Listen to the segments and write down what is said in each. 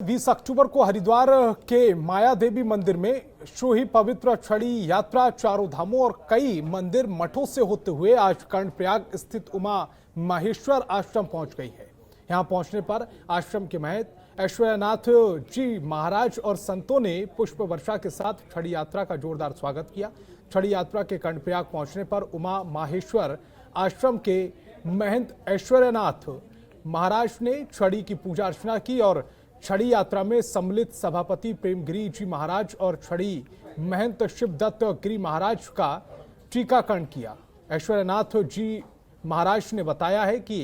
20 अक्टूबर को हरिद्वार के माया देवी मंदिर में शुरू ही पवित्र छड़ी यात्रा चारों धामों और कई मंदिर मठों से होते हुए आज कर्णप्रयाग स्थित उमा माहेश्वर आश्रम पहुंच गई है। यहां पहुंचने पर आश्रम के महंत ऐश्वर्यनाथ जी महाराज और संतों ने पुष्प वर्षा के साथ छड़ी यात्रा का जोरदार स्वागत किया। छड़ी यात्रा के कर्णप्रयाग पहुंचने पर उमा माहेश्वर आश्रम के महंत ऐश्वर्यनाथ महाराज ने छड़ी की पूजा अर्चना की और छड़ी यात्रा में सम्मिलित सभापति प्रेमगिरी जी महाराज और छड़ी महंत शिवदत्त गिरी महाराज का टीकाकरण किया। ऐश्वर्यनाथ जी महाराज ने बताया है कि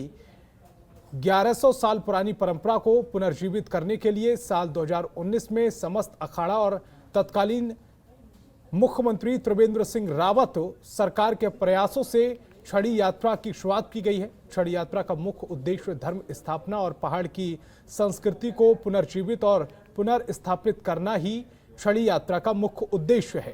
1100 साल पुरानी परंपरा को पुनर्जीवित करने के लिए साल 2019 में समस्त अखाड़ा और तत्कालीन मुख्यमंत्री त्रिवेंद्र सिंह रावत सरकार के प्रयासों से छड़ी यात्रा की शुरुआत की गई है। छड़ी यात्रा का मुख्य उद्देश्य धर्म स्थापना और पहाड़ की संस्कृति को पुनर्जीवित और पुनर्स्थापित करना ही छड़ी यात्रा का मुख्य उद्देश्य है।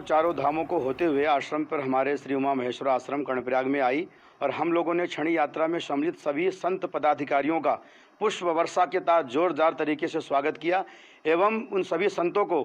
चारों धामों को होते हुए आश्रम पर हमारे श्री उमा महेश्वर आश्रम कर्णप्रयाग में आई और हम लोगों ने छड़ी यात्रा में सम्मिलित सभी संत पदाधिकारियों का पुष्प वर्षा के तहत जोरदार तरीके से स्वागत किया एवं उन सभी संतों को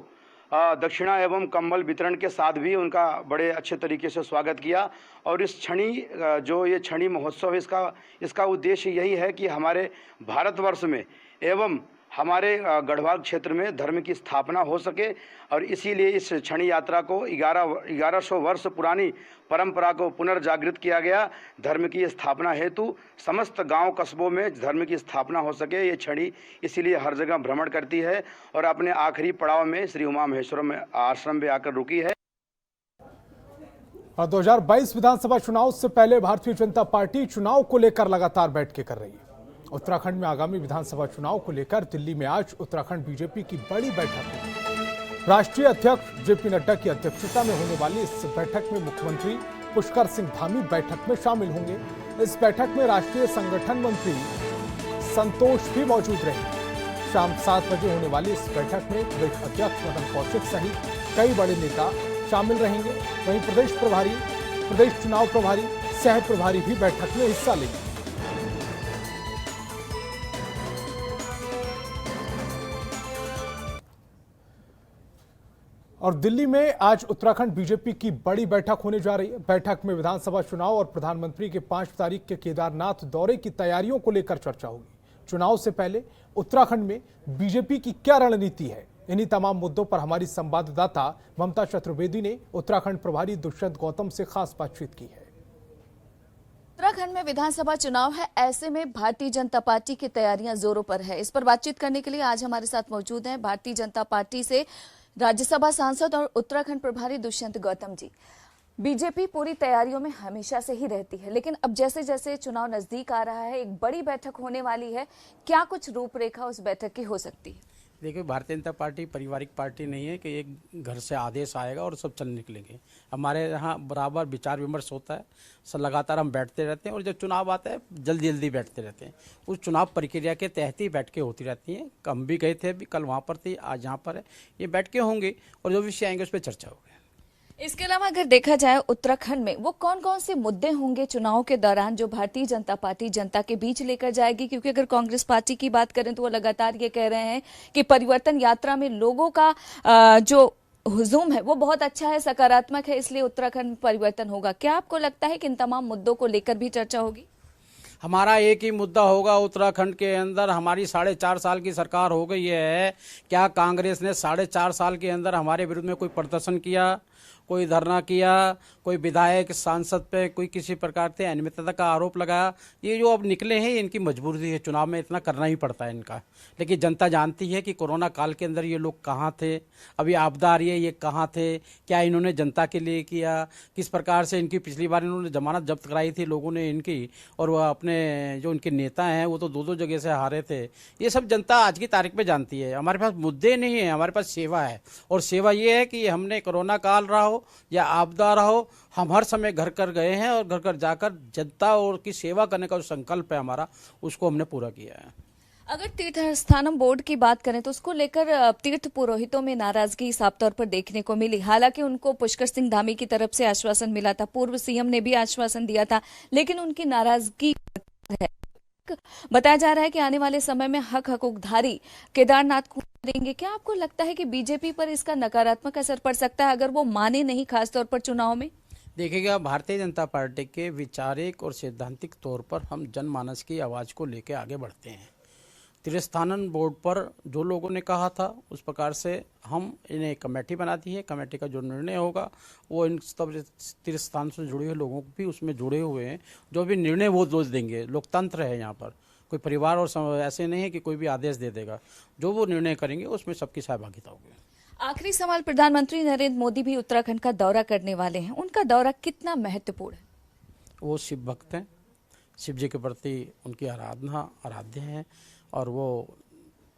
दक्षिणा एवं कंबल वितरण के साथ भी उनका बड़े अच्छे तरीके से स्वागत किया। और इस छड़ी जो ये छड़ी महोत्सव इसका उद्देश्य यही है कि हमारे भारतवर्ष में एवं हमारे गढ़वाल क्षेत्र में धर्म की स्थापना हो सके और इसीलिए इस छड़ी यात्रा को 1100 वर्ष पुरानी परंपरा को पुनर्जागृत किया गया। धर्म की स्थापना हेतु समस्त गांव कस्बों में धर्म की स्थापना हो सके ये छड़ी इसीलिए हर जगह भ्रमण करती है और अपने आखिरी पड़ाव में श्री उमा महेश्वर में आश्रम में आकर रुकी है। 2022 विधानसभा चुनाव से पहले भारतीय जनता पार्टी चुनाव को लेकर लगातार बैठकें कर रही है। उत्तराखंड में आगामी विधानसभा चुनाव को लेकर दिल्ली में आज उत्तराखंड बीजेपी की बड़ी बैठक हुई। राष्ट्रीय अध्यक्ष जेपी नड्डा की अध्यक्षता में होने वाली इस बैठक में मुख्यमंत्री पुष्कर सिंह धामी बैठक में शामिल होंगे। इस बैठक में राष्ट्रीय संगठन मंत्री संतोष भी मौजूद रहेंगे। शाम 7 बजे होने वाली इस बैठक में प्रदेश अध्यक्ष मदन कौशिक सहित कई बड़े नेता शामिल रहेंगे। वहीं प्रदेश प्रभारी, प्रदेश चुनाव प्रभारी, सह प्रभारी भी बैठक में हिस्सा लेंगे। और दिल्ली में आज उत्तराखंड बीजेपी की बड़ी बैठक होने जा रही है। बैठक में विधानसभा चुनाव और प्रधानमंत्री के 5 तारीख के केदारनाथ दौरे की तैयारियों को लेकर चर्चा होगी। चुनाव से पहले उत्तराखंड में बीजेपी की क्या रणनीति है, इन्हीं तमाम मुद्दों पर हमारी संवाददाता ममता चतुर्वेदी ने उत्तराखंड प्रभारी दुष्यंत गौतम से खास बातचीत की है। उत्तराखंड में विधानसभा चुनाव है, ऐसे में भारतीय जनता पार्टी की तैयारियां जोरों पर है। इस पर बातचीत करने के लिए आज हमारे साथ मौजूद हैं भारतीय जनता पार्टी से राज्यसभा सांसद और उत्तराखंड प्रभारी दुष्यंत गौतम जी। बीजेपी पूरी तैयारियों में हमेशा से ही रहती है, लेकिन अब जैसे जैसे चुनाव नजदीक आ रहा है एक बड़ी बैठक होने वाली है, क्या कुछ रूपरेखा उस बैठक की हो सकती है? देखिए, भारतीय जनता पार्टी पारिवारिक पार्टी नहीं है कि एक घर से आदेश आएगा और सब चल निकलेंगे। हमारे यहाँ बराबर विचार विमर्श होता है, लगातार हम बैठते रहते हैं और जब चुनाव आता है जल्दी जल्दी बैठते रहते हैं। उस चुनाव प्रक्रिया के तहत ही बैठकें होती रहती हैं। हम भी गए थे, अभी कल वहाँ पर थी, आज यहाँ पर है। ये बैठकें होंगी और जो विषय आएंगे उस पर चर्चा होगी। इसके अलावा अगर देखा जाए उत्तराखंड में वो कौन कौन से मुद्दे होंगे चुनाव के दौरान जो भारतीय जनता पार्टी जनता के बीच लेकर जाएगी? क्योंकि अगर कांग्रेस पार्टी की बात करें तो वो लगातार ये कह रहे हैं कि परिवर्तन यात्रा में लोगों का जो हुजूम है वो बहुत अच्छा है, सकारात्मक है, इसलिए उत्तराखंड में परिवर्तन होगा। क्या आपको लगता है कि इन तमाम मुद्दों को लेकर भी चर्चा होगी? हमारा एक ही मुद्दा होगा उत्तराखंड के अंदर। हमारी 4.5 साल की सरकार हो गई है, क्या कांग्रेस ने 4.5 साल के अंदर हमारे विरुद्ध में कोई प्रदर्शन किया, कोई धरना किया, कोई विधायक सांसद पे कोई किसी प्रकार से अनियमितता का आरोप लगाया? ये जो अब निकले हैं इनकी मजबूरी है, चुनाव में इतना करना ही पड़ता है इनका। लेकिन जनता जानती है कि कोरोना काल के अंदर ये लोग कहाँ थे, अभी आपदा आ रही है ये कहाँ थे, क्या इन्होंने जनता के लिए किया, किस प्रकार से इनकी पिछली बार इन्होंने जमानत जब्त कराई थी लोगों ने इनकी, और वह अपने जो इनके नेता हैं वो तो 2-2 जगह से हारे थे। ये सब जनता आज की तारीख में जानती है। हमारे पास मुद्दे नहीं है, हमारे पास सेवा है, और सेवा ये है कि हमने कोरोना काल रहा हो या आपदा रहा हो, हम हर समय घर कर गए हैं और घर घर जाकर जनता और की सेवा करने का जो संकल्प है हमारा, उसको हमने पूरा किया है। अगर तीर्थ स्थानम बोर्ड की बात करें तो उसको लेकर तीर्थ पुरोहितों में नाराजगी साफ तौर पर देखने को मिली। हालांकि उनको पुष्कर सिंह धामी की तरफ से आश्वासन मिला था, पूर्व सीएम ने भी आश्वासन दिया था, लेकिन उनकी नाराजगी है। बताया जा रहा है कि आने वाले समय में हकूकधारी केदारनाथ को देंगे। क्या आपको लगता है कि बीजेपी पर इसका नकारात्मक असर पड़ सकता है अगर वो माने नहीं, खासतौर पर चुनाव में? देखिएगा, भारतीय जनता पार्टी के वैचारिक और सैद्धांतिक तौर पर हम जनमानस की आवाज़ को लेकर आगे बढ़ते हैं। त्रिस्थानन बोर्ड पर जो लोगों ने कहा था उस प्रकार से हम इन्हें कमेटी बना दी है। कमेटी का जो निर्णय होगा वो इन सब त्रिस्थान से जुड़े हुए लोगों को भी उसमें जुड़े हुए हैं। जो भी निर्णय वो दोष देंगे, लोकतंत्र है यहाँ पर, कोई परिवार और ऐसे नहीं है कि कोई भी आदेश दे देगा। जो वो निर्णय करेंगे उसमें सबकी सहभागिता होगी। आखिरी सवाल, प्रधानमंत्री नरेंद्र मोदी भी उत्तराखंड का दौरा करने वाले हैं, उनका दौरा कितना महत्वपूर्ण है? वो शिव भक्त हैं, शिव जी के प्रति उनकी आराध्य हैं और वो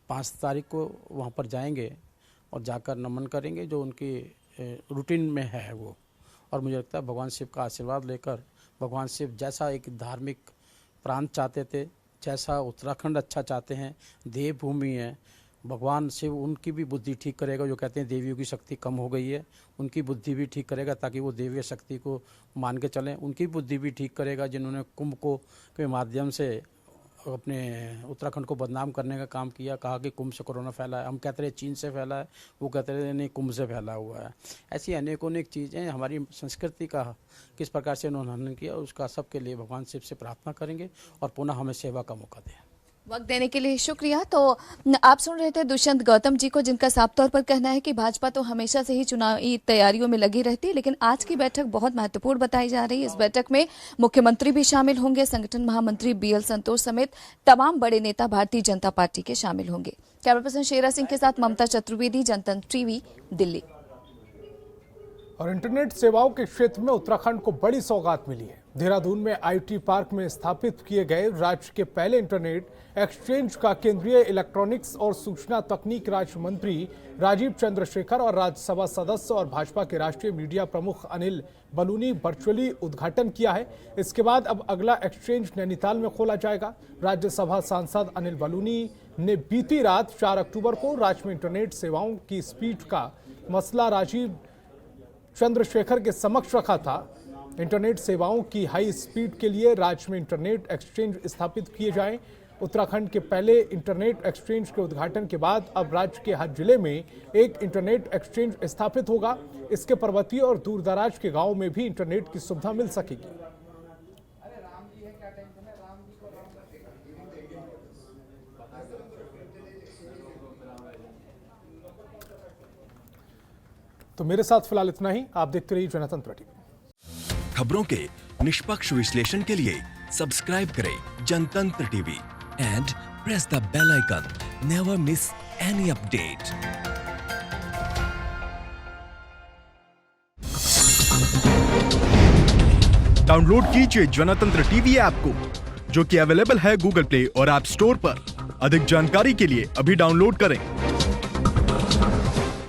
5 तारीख को वहाँ पर जाएंगे और जाकर नमन करेंगे जो उनकी रूटीन में है वो। और मुझे लगता है भगवान शिव का आशीर्वाद लेकर, भगवान शिव जैसा एक धार्मिक प्रांत चाहते थे, जैसा उत्तराखंड अच्छा चाहते हैं, देवभूमि है, भगवान शिव उनकी भी बुद्धि ठीक करेगा। जो कहते हैं देवियों की शक्ति कम हो गई है, उनकी बुद्धि भी ठीक करेगा ताकि वो देवीय शक्ति को मान के चलें। उनकी बुद्धि भी ठीक करेगा जिन्होंने कुंभ को के माध्यम से अपने उत्तराखंड को बदनाम करने का काम किया। कहा कि कुंभ से कोरोना फैला है, हम कहते रहे चीन से फैला है, वो कहते रहे नहीं कुंभ से फैला हुआ है। ऐसी अनेकों अनेक चीज़ें हमारी संस्कृति का किस प्रकार से उन्होंने हनन किया, उसका सबके लिए भगवान शिव से प्रार्थना करेंगे और पुनः हमें सेवा का मौका दें। वक्त देने के लिए शुक्रिया। तो आप सुन रहे थे दुष्यंत गौतम जी को, जिनका साफ तौर पर कहना है कि भाजपा तो हमेशा से ही चुनावी तैयारियों में लगी रहती है, लेकिन आज की बैठक बहुत महत्वपूर्ण बताई जा रही है। इस बैठक में मुख्यमंत्री भी शामिल होंगे, संगठन महामंत्री BL संतोष समेत तमाम बड़े नेता भारतीय जनता पार्टी के शामिल होंगे। कैमरा पर्सन शेरा सिंह के साथ ममता चतुर्वेदी, जनतंत्र टीवी, दिल्ली। और इंटरनेट सेवाओं के क्षेत्र में उत्तराखंड को बड़ी सौगात मिली है। देहरादून में IT पार्क में स्थापित किए गए राज्य के पहले इंटरनेट एक्सचेंज का केंद्रीय इलेक्ट्रॉनिक्स और सूचना तकनीक राज्य मंत्री राजीव चंद्रशेखर और राज्यसभा सदस्य और भाजपा के राष्ट्रीय मीडिया प्रमुख अनिल बलूनी वर्चुअली उद्घाटन किया है। इसके बाद अब अगला एक्सचेंज नैनीताल में खोला जाएगा। राज्यसभा सांसद अनिल बलूनी ने बीती रात 4 अक्टूबर को राज्य में इंटरनेट सेवाओं की स्पीड का मसला राजीव चंद्रशेखर के समक्ष रखा था। इंटरनेट सेवाओं की हाई स्पीड के लिए राज्य में इंटरनेट एक्सचेंज स्थापित किए जाएं। उत्तराखंड के पहले इंटरनेट एक्सचेंज के उद्घाटन के बाद अब राज्य के हर जिले में एक इंटरनेट एक्सचेंज स्थापित होगा। इसके पर्वतीय और दूरदराज के गांवों में भी इंटरनेट की सुविधा मिल सकेगी। तो मेरे साथ फिलहाल इतना ही। आप देखते रहिए जनतंत्र टीवी। खबरों के निष्पक्ष विश्लेषण के लिए सब्सक्राइब करें Jantantra TV and press the bell icon. Never miss any update. Download कीजिए जनतंत्र टीवी ऐप को, जो कि अवेलेबल है गूगल प्ले और ऐप स्टोर पर। अधिक जानकारी के लिए अभी डाउनलोड करें।